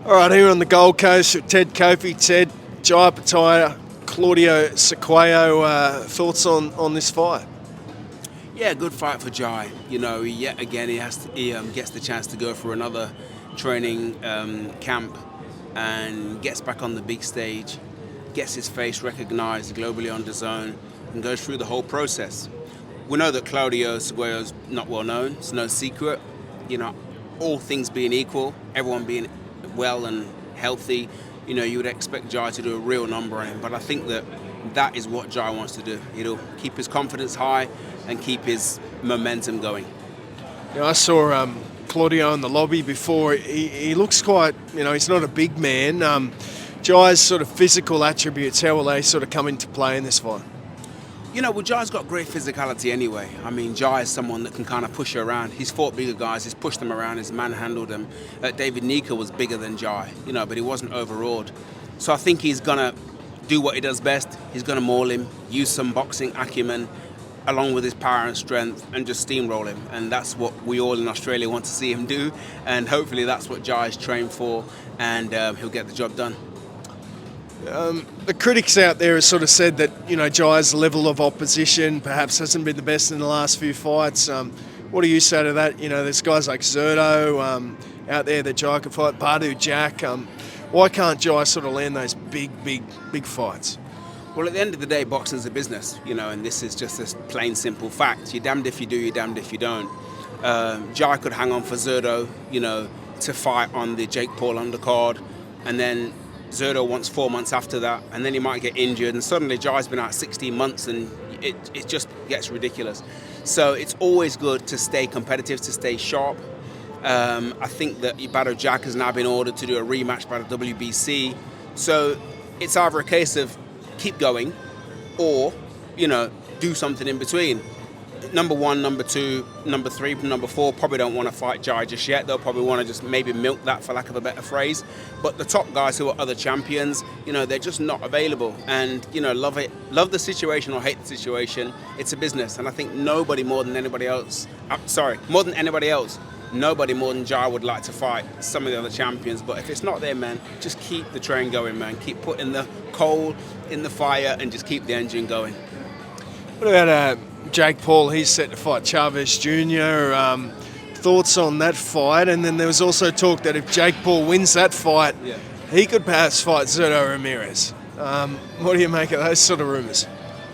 All right, here on the Gold Coast with Ted Cofie. Ted, Opetaia-Claudio, Squeo, thoughts on this fight? Yeah, good fight for Jai. Yet again he gets the chance to go for another training camp and gets back on the big stage, gets his face recognised globally on DAZN, and goes through the whole process. We know that Claudio Squeo's not well known. It's no secret. All things being equal, everyone being well and healthy, you would expect Jai to do a real number on him. But I think that is what Jai wants to do. He'll keep his confidence high and keep his momentum going. I saw Claudio in the lobby before. He looks quite, he's not a big man. Jai's sort of physical attributes, how will they sort of come into play in this fight? Jai's got great physicality anyway. I mean, Jai is someone that can kind of push you around. He's fought bigger guys, he's pushed them around, he's manhandled them. David Nika was bigger than Jai, but he wasn't overawed. So I think he's going to do what he does best. He's going to maul him, use some boxing acumen, along with his power and strength, and just steamroll him. And that's what we all in Australia want to see him do. And hopefully that's what Jai's trained for, and he'll get the job done. The critics out there have sort of said that, Jai's level of opposition perhaps hasn't been the best in the last few fights. What do you say to that? There's guys like Zerto out there that Jai can fight, Badu Jack. Why can't Jai sort of land those big fights? Well, at the end of the day, boxing's a business, and this is just a plain simple fact. You're damned if you do, you're damned if you don't. Jai could hang on for Zerto, to fight on the Jake Paul undercard, and then Zerto wants 4 months after that, and then he might get injured, and suddenly Jai's been out 16 months, and it just gets ridiculous. So it's always good to stay competitive, to stay sharp. I think that Badu Jack has now been ordered to do a rematch by the WBC. So it's either a case of keep going or, do something in between. Number 1, number 2, number 3, number 4 probably don't want to fight Jai just yet. They'll probably want to just maybe milk that, for lack of a better phrase. But the top guys who are other champions, they're just not available. And, love the situation or hate the situation. It's a business. And I think nobody more than anybody else, nobody more than Jai would like to fight some of the other champions. But if it's not there, man, just keep the train going, man. Keep putting the coal in the fire and just keep the engine going. What about Jake Paul? He's set to fight Chavez Jr. Thoughts on that fight? And then there was also talk that if Jake Paul wins that fight, he could perhaps fight Zerto Ramirez. What do you make of those sort of rumours?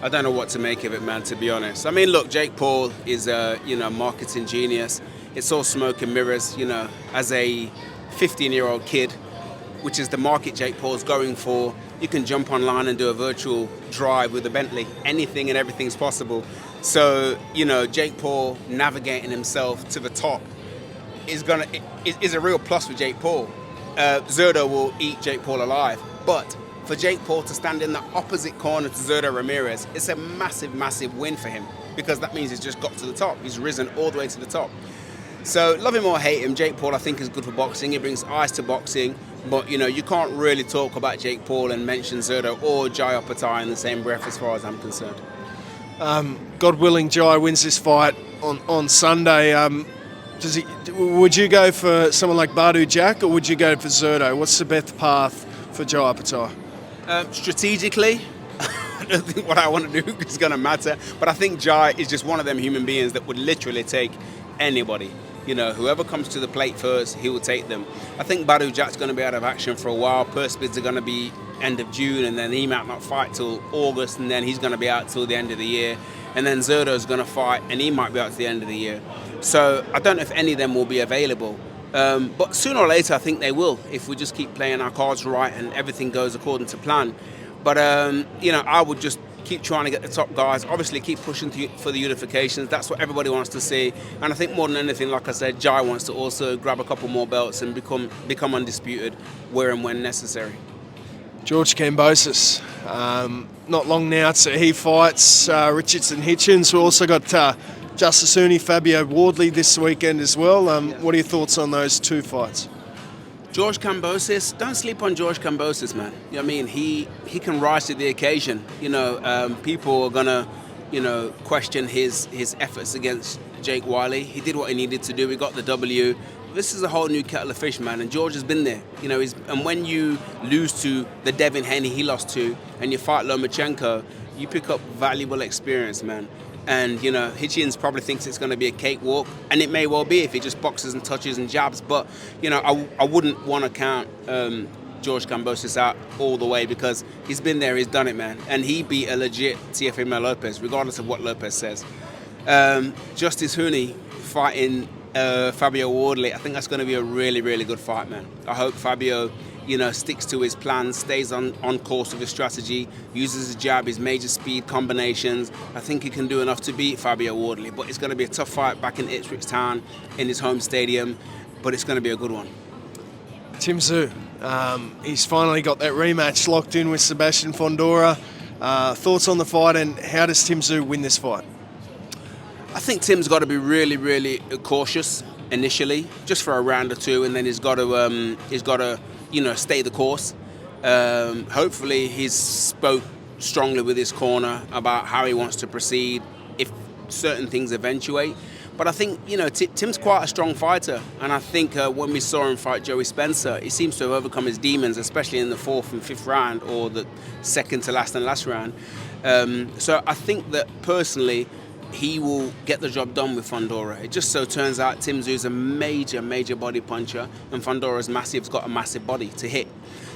I don't know what to make of it, man, to be honest. I mean, look, Jake Paul is a marketing genius. It's all smoke and mirrors, as a 15-year-old kid, which is the market Jake Paul's going for. You can jump online and do a virtual drive with a Bentley. Anything and everything's possible. So, Jake Paul navigating himself to the top is a real plus for Jake Paul. Zerto will eat Jake Paul alive. But for Jake Paul to stand in the opposite corner to Zerto Ramirez, it's a massive win for him, because that means he's just got to the top. He's risen all the way to the top. So, love him or hate him, Jake Paul I think is good for boxing. He brings eyes to boxing. But, you can't really talk about Jake Paul and mention Zerto or Jai Opetaia in the same breath as far as I'm concerned. God willing, Jai wins this fight on Sunday. Would you go for someone like Badu Jack, or would you go for Zerto? What's the best path for Jai Opetaia? Strategically, I don't think what I want to do is going to matter. But I think Jai is just one of them human beings that would literally take anybody. Whoever comes to the plate first, he will take them. I think Badu Jack's going to be out of action for a while. Purse bids are going to be end of June, and then he might not fight till August, and then he's going to be out till the end of the year. And then Zerto's going to fight, and he might be out to the end of the year. So I don't know if any of them will be available. But sooner or later, I think they will, if we just keep playing our cards right and everything goes according to plan. But, I would just keep trying to get the top guys. Obviously, keep pushing for the unifications. That's what everybody wants to see. And I think more than anything, like I said, Jai wants to also grab a couple more belts and become undisputed where and when necessary. George Cambosus, not long now till he fights Richardson Hitchens. We also got Tszyu-Sebastian, Fabio Wardley this weekend as well. What are your thoughts on those two fights? George Cambosus, don't sleep on George Cambosus, man. I mean, he can rise to the occasion. People are gonna, question his efforts against Jake Wiley. He did what he needed to do. He got the W. this is a whole new kettle of fish, man. And George has been there, you know. And when you lose to the Devin Haney he lost to, and you fight Lomachenko, you pick up valuable experience, man. And, you know, Hitchens probably thinks it's going to be a cakewalk, and it may well be if he just boxes and touches and jabs. But, you know, I wouldn't want to count George Cambosus out all the way, because he's been there, he's done it, man. And he beat a legit Teofimo Lopez, regardless of what Lopez says. Wardley-Huni fighting Fabio Wardley, I think that's going to be a really, really good fight, man. I hope Fabio, you know, sticks to his plan, stays on course with his strategy, uses his jab, his major speed combinations. I think he can do enough to beat Fabio Wardley, but it's going to be a tough fight back in Ipswich Town in his home stadium, but it's going to be a good one. Tszyu, he's finally got that rematch locked in with Sebastian Fundora. Thoughts on the fight, and how does Tszyu win this fight? I think Tim's got to be really, really cautious initially, just for a round or two, and then he's got to you know, stay the course. Hopefully he's spoke strongly with his corner about how he wants to proceed if certain things eventuate. But I think, you know, Tim's quite a strong fighter, and I think when we saw him fight Joey Spencer, he seems to have overcome his demons, especially in the 4th and 5th round, or the second to last and last round. So I think that personally he will get the job done with Fundora. It just so turns out Tszyu a major, major body puncher, and Fundora's massive's got a massive body to hit.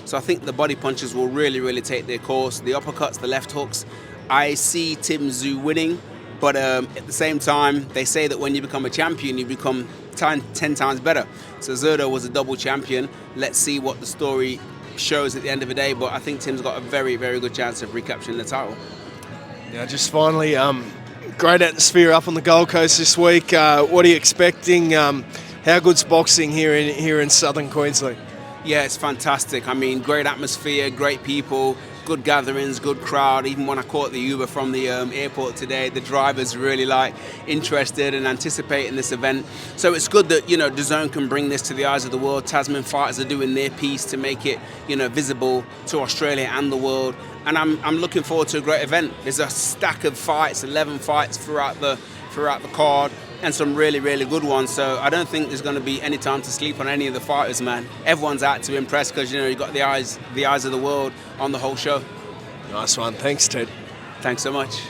So I think the body punches will really, really take their course. The uppercuts, the left hooks, I see Tszyu winning, but at the same time, they say that when you become a champion, you become 10 times better. So Zurdo was a double champion. Let's see what the story shows at the end of the day, but I think Tim's got a very, very good chance of recapturing the title. Now, just finally, great atmosphere up on the Gold Coast this week. What are you expecting? How good's boxing here in southern Queensland? Yeah, it's fantastic. I mean, great atmosphere, great people, good gatherings, good crowd. Even when I caught the Uber from the airport today, the drivers really interested and anticipating this event. So it's good that, you know, DAZN can bring this to the eyes of the world. Tasman fighters are doing their piece to make it, you know, visible to Australia and the world. And I'm looking forward to a great event. There's a stack of fights, 11 fights throughout the card, and some really, really good ones. So I don't think there's going to be any time to sleep on any of the fighters, man. Everyone's out to impress, because, you know, you've got the eyes of the world on the whole show. Nice one. Thanks, Ted. Thanks so much.